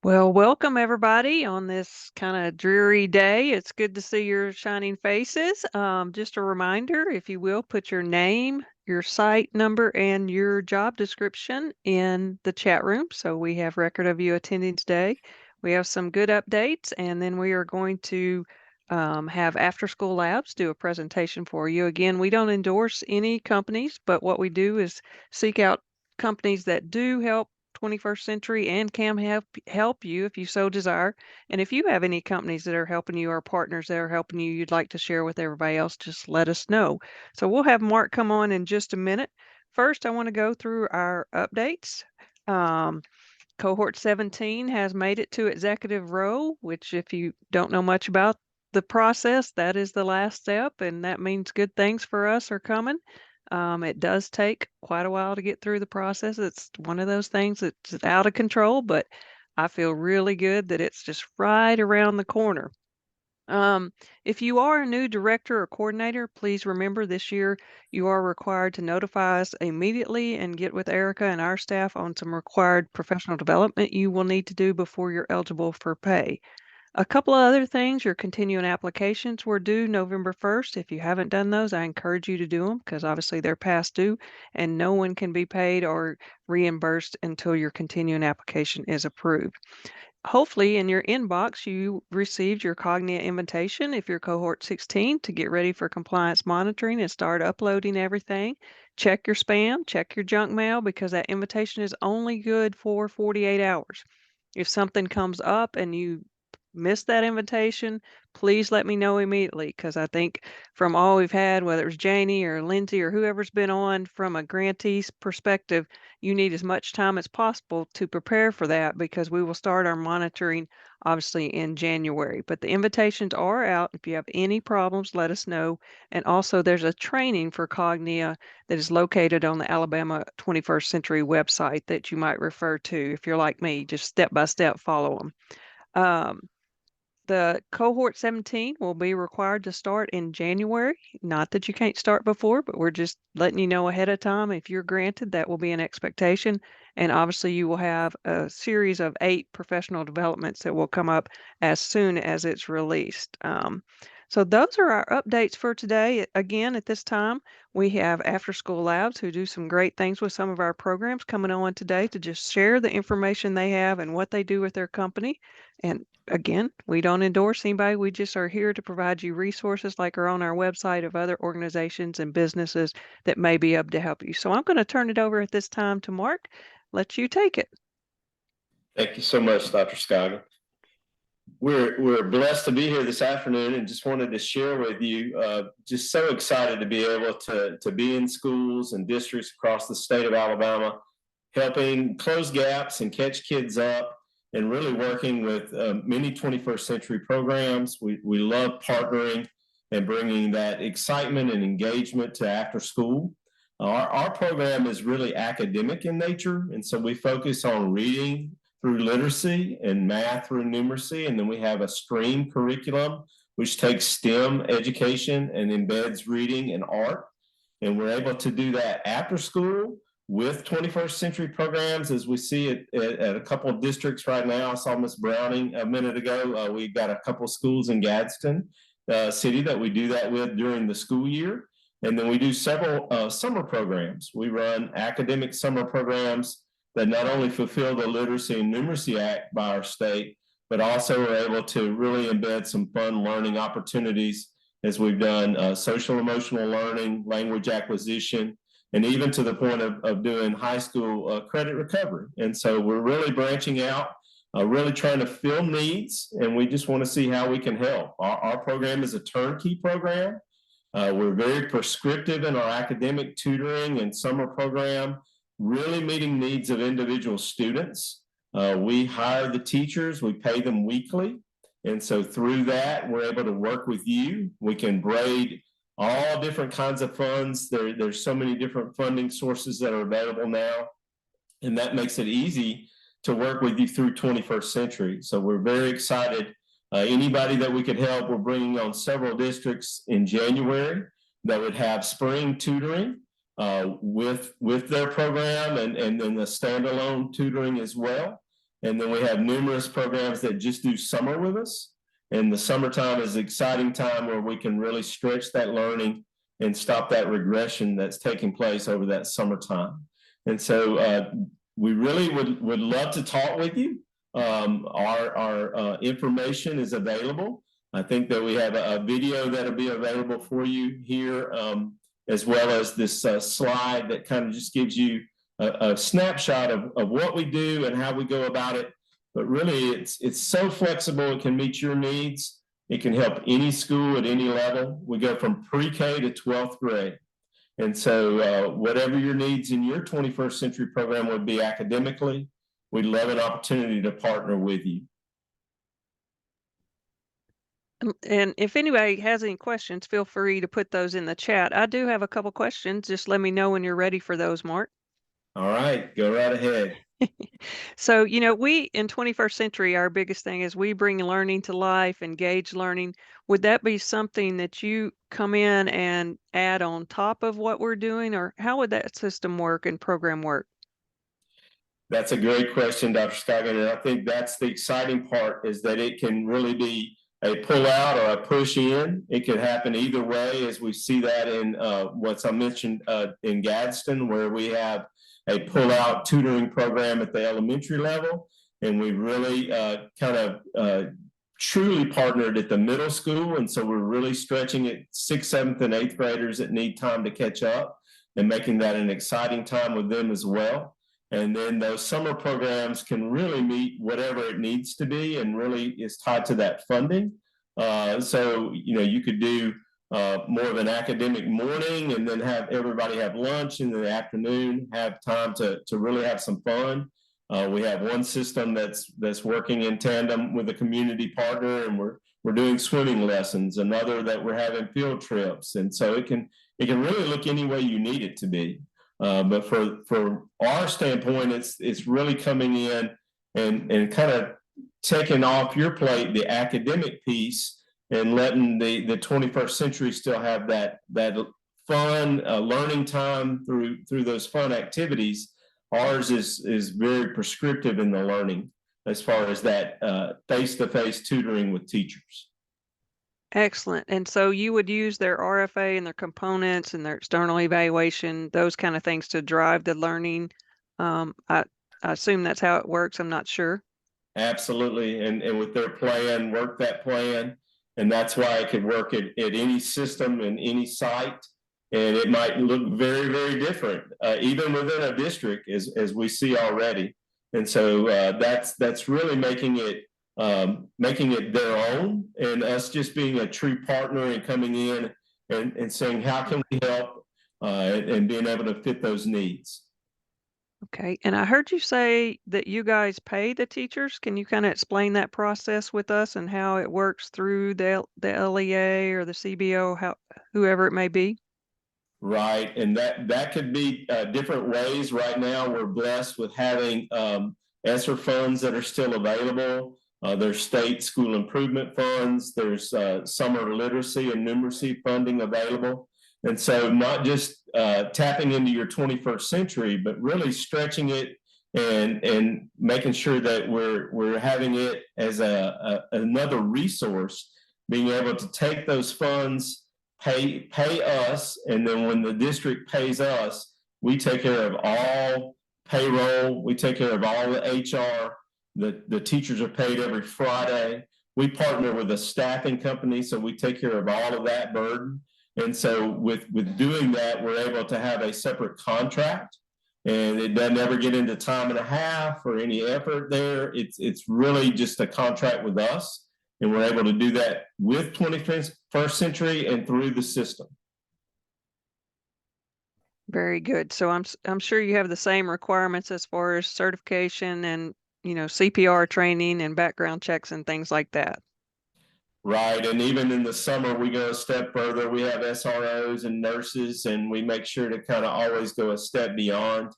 Well, welcome everybody on this kind of dreary day. It's good to see your shining faces. Just a reminder, if you will, put your name, your site number, and your job description in the chat room so we have record of you attending today. We have some good updates, and then we are going to have After School Labs do a presentation for you. Again, we don't endorse any companies, but what we do is seek out companies that do help 21st Century and can help you if you so desire. And if you have any companies that are helping you or partners that are helping you you'd like to share with everybody else, just let us know. So we'll have Mark come on in just a minute. First, I want to go through our updates. Um, Cohort 17 has made it to executive row, which if you don't know much about the process, that is the last step, and that means good things for us are coming. It does take quite a while to get through the process. It's one of those things that's out of control, but I feel really good that it's just right around the corner. Um, if you are a new director or coordinator, please remember this year you are required to notify us immediately and get with Erica and our staff on some required professional development you will need to do before you're eligible for pay. A couple of other things, your continuing applications were due November 1st. If you haven't done those, I encourage you to do them because obviously they're past due and no one can be paid or reimbursed until your continuing application is approved. Hopefully in your inbox, you received your Cognia invitation if you're cohort 16 to get ready for compliance monitoring and start uploading everything. Check your spam, check your junk mail because that invitation is only good for 48 hours. If something comes up and you miss that invitation, please let me know immediately because I think from all we've had, whether it was Janie or Lindsay or whoever's been on from a grantee's perspective, you need as much time as possible to prepare for that because we will start our monitoring obviously in January. But the invitations are out. If you have any problems, let us know. And also there's a training for Cognia that is located on the Alabama 21st Century website that you might refer to. If you're like me, just step by step follow them. Um, the cohort 17 will be required to start in January. Not that you can't start before, but we're just letting you know ahead of time. If you're granted, that will be an expectation. And obviously, you will have a series of 8 professional developments that will come up as soon as it's released. So those are our updates for today. Again, at this time, we have After School Labs who do some great things with some of our programs coming on today to just share the information they have and what they do with their company. And again, we don't endorse anybody. We just are here to provide you resources like are on our website of other organizations and businesses that may be able to help you. So I'm going to turn it over at this time to Mark. Let you take it. Thank you so much, Dr. Scott. We're blessed to be here this afternoon and just wanted to share with you, just so excited to be able to be in schools and districts across the state of Alabama, helping close gaps and catch kids up and really working with many 21st century programs. We love partnering and bringing that excitement and engagement to after school. Our program is really academic in nature, and so we focus on reading through literacy and math through numeracy. And then we have a STREAM curriculum, which takes STEM education and embeds reading and art. And we're able to do that after school with 21st century programs, as we see it at a couple of districts right now. I saw Ms. Browning a minute ago. We've got a couple of schools in Gadsden City that we do that with during the school year. And then we do several summer programs. We run academic summer programs that not only fulfill the Literacy and Numeracy Act by our state, but also are able to really embed some fun learning opportunities as we've done social emotional learning, language acquisition, and even to the point of doing high school credit recovery. And so we're really branching out, really trying to fill needs, and we just want to see how we can help. Our program is a turnkey program. We're very prescriptive in our academic tutoring and summer program, really meeting needs of individual students. We hire the teachers, we pay them weekly. And so through that, we're able to work with you. We can braid all different kinds of funds. There's so many different funding sources that are available now. And that makes it easy to work with you through 21st century. So we're very excited. Anybody that we could help, we're bringing on several districts in January that would have spring tutoring with their program and then the standalone tutoring as well. And then we have numerous programs that just do summer with us. And the summertime is an exciting time where we can really stretch that learning and stop that regression that's taking place over that summertime. And so we really would love to talk with you. Our information is available. I think that we have a video that'll be available for you here, as well as this slide that kind of just gives you a snapshot of what we do and how we go about it. But really, it's so flexible, it can meet your needs. It can help any school at any level. We go from pre-K to 12th grade. And so whatever your needs in your 21st century program would be academically, we'd love an opportunity to partner with you. And if anybody has any questions, feel free to put those in the chat. I do have a couple questions. Just let me know when you're ready for those, Mark. All right, go right ahead. So, we in 21st century, our biggest thing is we bring learning to life, engage learning. Would that be something that you come in and add on top of what we're doing, or how would that system work and program work? That's a great question, Dr. Scoggin, and I think that's the exciting part, is that it can really be a pull out or a push in. It could happen either way, as we see that in what I mentioned in Gadsden, where we have a pull out tutoring program at the elementary level. And we really truly partnered at the middle school. And so we're really stretching it 6th, 7th, and 8th graders that need time to catch up and making that an exciting time with them as well. And then those summer programs can really meet whatever it needs to be, and really is tied to that funding. So, you could do more of an academic morning and then have everybody have lunch in the afternoon, have time to really have some fun. We have one system that's working in tandem with a community partner, and we're doing swimming lessons, another that we're having field trips. And so it can really look any way you need it to be. But for our standpoint, it's really coming in and kind of taking off your plate the academic piece and letting the 21st century still have that fun learning time through those fun activities. Ours is very prescriptive in the learning as far as that face-to-face tutoring with teachers. Excellent. And so you would use their RFA and their components and their external evaluation, those kind of things to drive the learning. I assume that's how it works. I'm not sure. Absolutely. And with their plan, work that plan. And that's why it could work at any system and any site. And it might look very, very different, even within a district, as we see already. And so that's really making it their own, and us just being a true partner and coming in and saying, how can we help, and being able to fit those needs. Okay. And I heard you say that you guys pay the teachers. Can you kind of explain that process with us and how it works through the LEA or the CBO, whoever it may be? Right, and that could be different ways. Right now, we're blessed with having ESSER funds that are still available. There's state school improvement funds. There's summer literacy and numeracy funding available. And so not just tapping into your 21st century, but really stretching it and making sure that we're having it as another resource, being able to take those funds, pay us, and then when the district pays us, we take care of all payroll, we take care of all the HR. The teachers are paid every Friday. We partner with a staffing company, so we take care of all of that burden. And so with doing that, we're able to have a separate contract, and it doesn't ever get into time and a half or any effort there. It's really just a contract with us, and we're able to do that with 21st century and through the system. Very good. So I'm sure you have the same requirements as far as certification and CPR training and background checks and things like that. Right, and even in the summer, we go a step further. We have SROs and nurses, and we make sure to kind of always go a step beyond.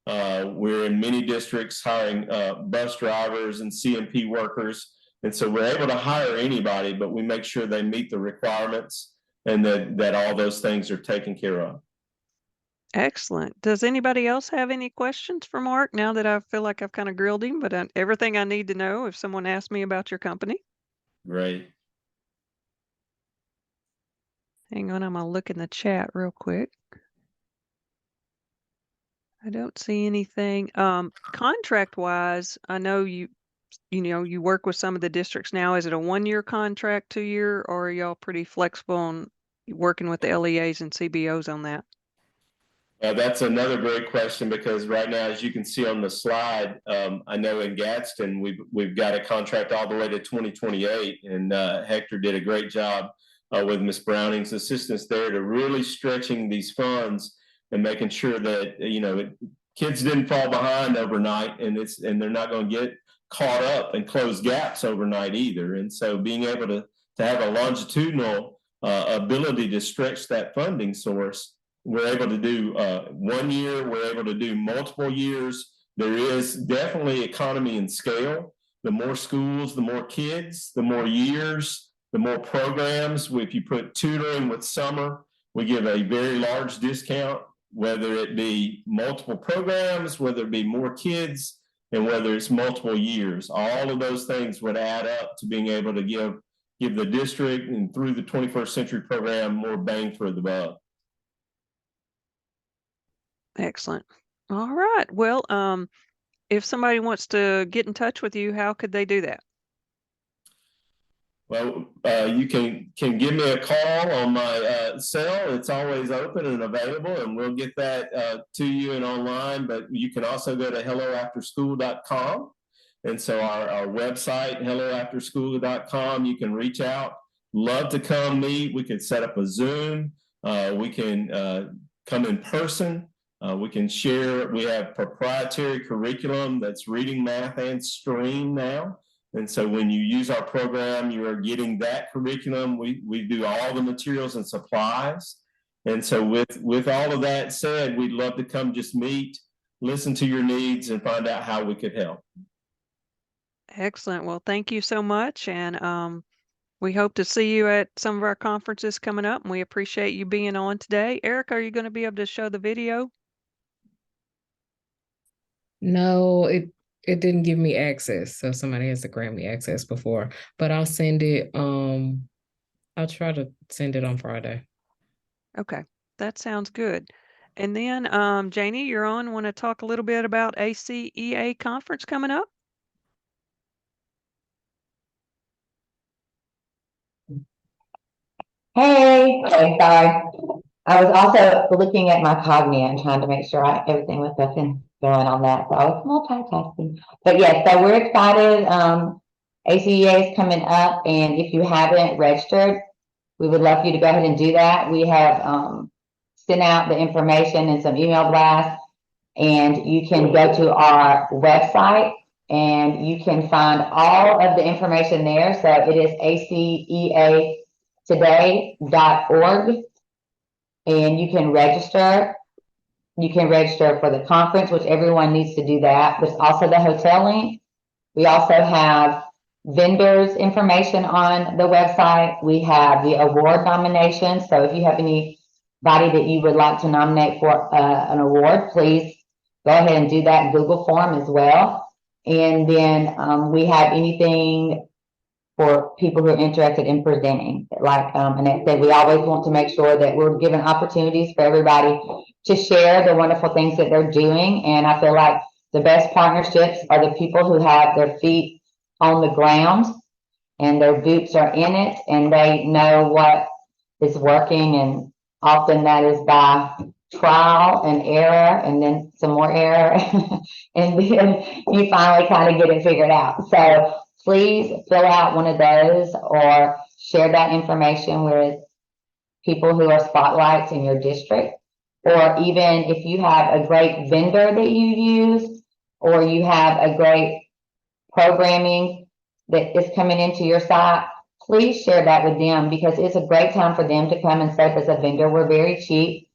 We're in many districts hiring bus drivers and CMP workers, and so we're able to hire anybody, but we make sure they meet the requirements and that all those things are taken care of. Excellent. Does anybody else have any questions for Mark now that I feel like I've kind of grilled him, but everything I need to know if someone asks me about your company? Great. Hang on, I'm gonna look in the chat real quick. I don't see anything. Contract wise, I know you work with some of the districts now. Is it a 1-year contract, 2-year, or are y'all pretty flexible on working with the LEAs and CBOs on that? That's another great question because right now, as you can see on the slide, I know in Gadsden we've got a contract all the way to 2028, and Hector did a great job with Miss Browning's assistance there to really stretching these funds and making sure that kids didn't fall behind overnight, and they're not going to get caught up and close gaps overnight either. And so being able to have a longitudinal ability to stretch that funding source, we're able to do 1 year, we're able to do multiple years. There is definitely economy and scale. The more schools, the more kids, the more years, the more programs. If you put tutoring with summer, we give a very large discount, whether it be multiple programs, whether it be more kids, and whether it's multiple years. All of those things would add up to being able to give the district and through the 21st Century Program more bang for the buck. Excellent. All right. Well, if somebody wants to get in touch with you, how could they do that? Well, you can give me a call on my cell. It's always open and available, and we'll get that to you and online. But you can also go to helloafterschool.com. And so our website, helloafterschool.com, you can reach out. Love to come meet. We could set up a Zoom. We can come in person. We can share. We have proprietary curriculum that's reading, math, and STREAM now. And so when you use our program, you are getting that curriculum. We do all the materials and supplies. And so with all of that said, we'd love to come just meet, listen to your needs, and find out how we could help. Excellent. Well, thank you so much. And we hope to see you at some of our conferences coming up. And we appreciate you being on today. Eric, are you going to be able to show the video? No, it didn't give me access, so somebody has to grant me access before. But I'll send it. I'll try to send it on Friday. Okay, that sounds good. And then, Janie, you're on. Want to talk a little bit about ACEA conference coming up? Hey, sorry. I was also looking at my Cognia and trying to make sure everything was up and going on that. So I was multitasking. But yes, so we're excited. ACEA is coming up, and if you haven't registered, we would love for you to go ahead and do that. We have sent out the information and some email blasts, and you can go to our website and you can find all of the information there. So it is aceatoday.org, and you can register. You can register for the conference, which everyone needs to do that. There's also the hotel link. We also have vendors information on the website. We have the award nominations. So if you have anybody that you would like to nominate for an award, please go ahead and do that in Google form as well. And then we have anything for people who are interested in presenting. Like Annette said, we always want to make sure that we're giving opportunities for everybody to share the wonderful things that they're doing. And I feel like the best partnerships are the people who have their feet on the ground and their boots are in it and they know what is working. And often that is by trial and error and then some more error. And then you finally kind of get it figured out. So please fill out one of those or share that information with people who are spotlights in your district. Or even if you have a great vendor that you use, or you have a great programming that is coming into your site, please share that with them, because it's a great time for them to come and serve as a vendor. We're very cheap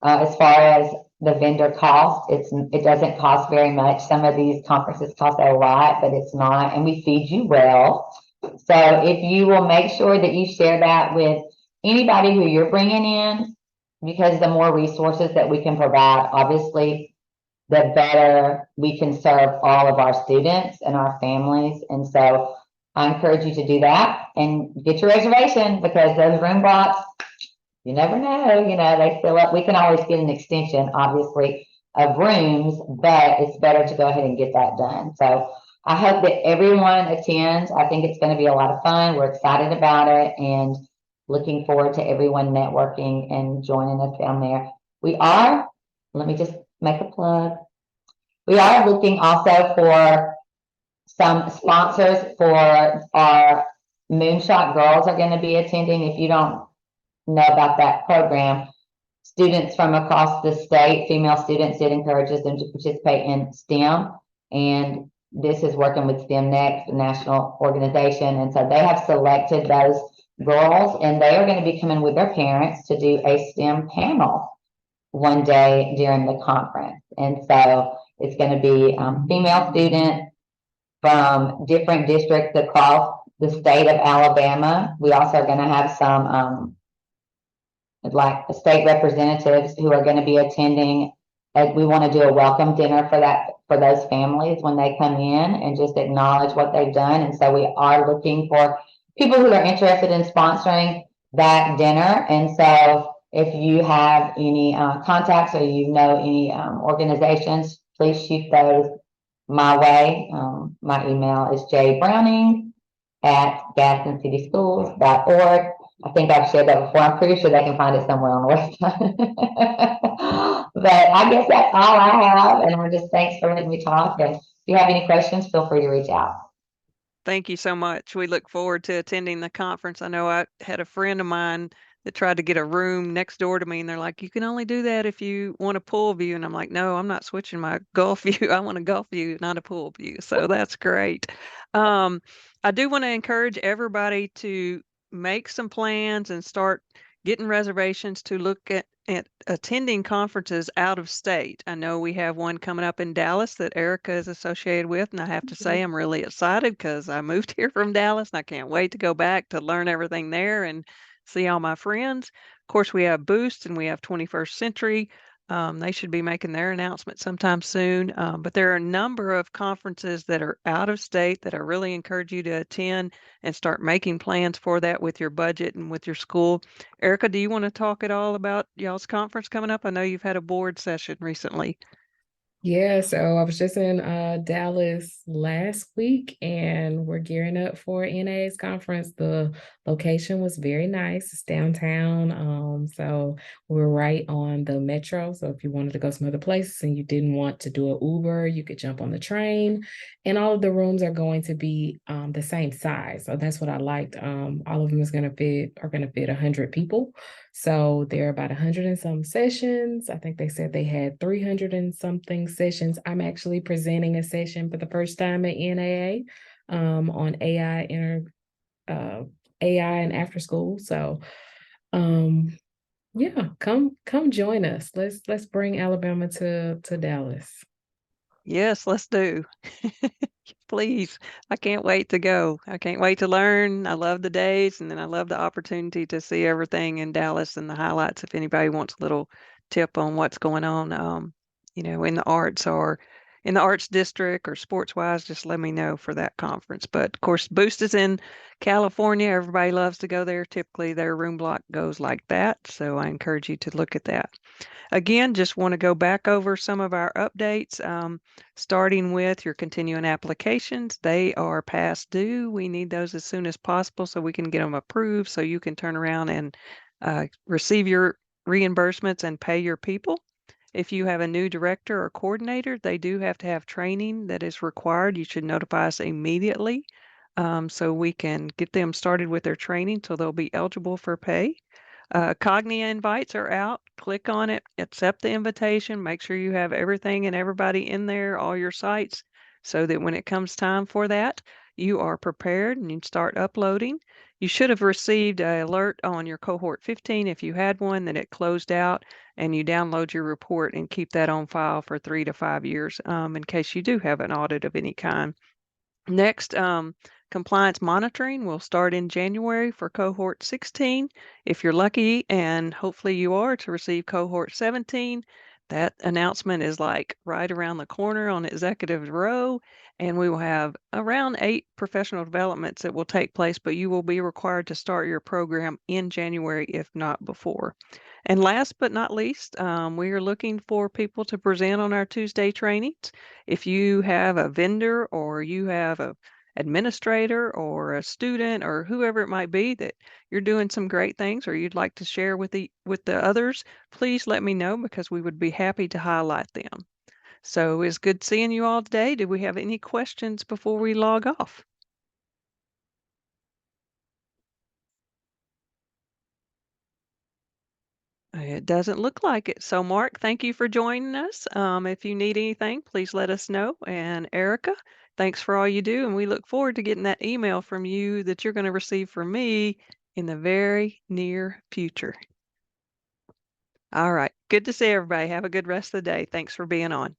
as far as the vendor cost. It doesn't cost very much. Some of these conferences cost a lot, but it's not, and we feed you well. So if you will make sure that you share that with anybody who you're bringing in, because the more resources that we can provide, obviously, the better we can serve all of our students and our families. And so I encourage you to do that and get your reservation, because those room blocks, you never know, they fill up. We can always get an extension, obviously, of rooms, but it's better to go ahead and get that done. So I hope that everyone attends. I think it's going to be a lot of fun. We're excited about it and looking forward to everyone networking and joining us down there. Let me just make a plug. We are looking also for some sponsors for our Moonshot Girls are going to be attending. If you don't know about that program, students from across the state, female students, it encourages them to participate in STEM. And this is working with STEM Next, the national organization. And so they have selected those girls, and they are going to be coming with their parents to do a STEM panel one day during the conference. And so it's going to be female students from different districts across the state of Alabama. We also are going to have some like state representatives who are going to be attending. We want to do a welcome dinner for those families when they come in and just acknowledge what they've done. And so we are looking for people who are interested in sponsoring that dinner. And so if you have any contacts or any organizations, please shoot those my way. My email is jbrowning@gadsdencityschools.org. I think I've shared that before. I'm pretty sure they can find it somewhere on the website. But I guess that's all I have. And I'm just thanks for letting me talk. And if you have any questions, feel free to reach out. Thank you so much. We look forward to attending the conference. I know I had a friend of mine that tried to get a room next door to me, and they're like, you can only do that if you want a pool view. And I'm like, no, I'm not switching my golf view. I want a golf view, not a pool view. So that's great. I do want to encourage everybody to make some plans and start getting reservations to look at attending conferences out of state. I know we have one coming up in Dallas that Erica is associated with, and I have to say I'm really excited because I moved here from Dallas and I can't wait to go back to learn everything there and see all my friends. Of course, we have Boost and we have 21st Century. They should be making their announcement sometime soon. But there are a number of conferences that are out of state that I really encourage you to attend and start making plans for that with your budget and with your school. Erica, do you want to talk at all about y'all's conference coming up? I know you've had a board session recently. Yeah, so I was just in Dallas last week, and we're gearing up for NA's conference. The location was very nice. It's downtown. So we're right on the metro. So if you wanted to go some other places and you didn't want to do an Uber, you could jump on the train. And all of the rooms are going to be the same size. So that's what I liked. All of them are gonna fit 100 people. So there are about 100 and some sessions. I think they said they had 300 and something sessions. I'm actually presenting a session for the first time at NAA on AI and after school. So yeah, come join us. Let's bring Alabama to Dallas. Yes, let's do. Please. I can't wait to go. I can't wait to learn. I love the days, and then I love the opportunity to see everything in Dallas and the highlights. If anybody wants a little tip on what's going on, in the arts or in the arts district or sports wise, just let me know for that conference. But of course, Boost is in California. Everybody loves to go there. Typically, their room block goes like that. So I encourage you to look at that. Again, just want to go back over some of our updates, starting with your continuing applications. They are past due. We need those as soon as possible so we can get them approved so you can turn around and receive your reimbursements and pay your people. If you have a new director or coordinator, they do have to have training that is required. You should notify us immediately so we can get them started with their training so they'll be eligible for pay. Cognia invites are out. Click on it, accept the invitation, make sure you have everything and everybody in there, all your sites, so that when it comes time for that, you are prepared and you can start uploading. You should have received an alert on your cohort 15 if you had one that it closed out, and you download your report and keep that on file for 3 to 5 years in case you do have an audit of any kind. Next, Compliance monitoring will start in January for cohort 16. If you're lucky, and hopefully you are, to receive cohort 17, that announcement is like right around the corner on Executive Row, and we will have around 8 professional developments that will take place, but you will be required to start your program in January, if not before. And last but not least, we are looking for people to present on our Tuesday trainings. If you have a vendor or you have a administrator or a student or whoever it might be that you're doing some great things or you'd like to share with the others, please let me know because we would be happy to highlight them. So it's good seeing you all today. Do we have any questions before we log off? It doesn't look like it. So Mark, thank you for joining us. If you need anything, please let us know. And Erica, thanks for all you do. And we look forward to getting that email from you that you're going to receive from me in the very near future. All right. Good to see everybody. Have a good rest of the day. Thanks for being on.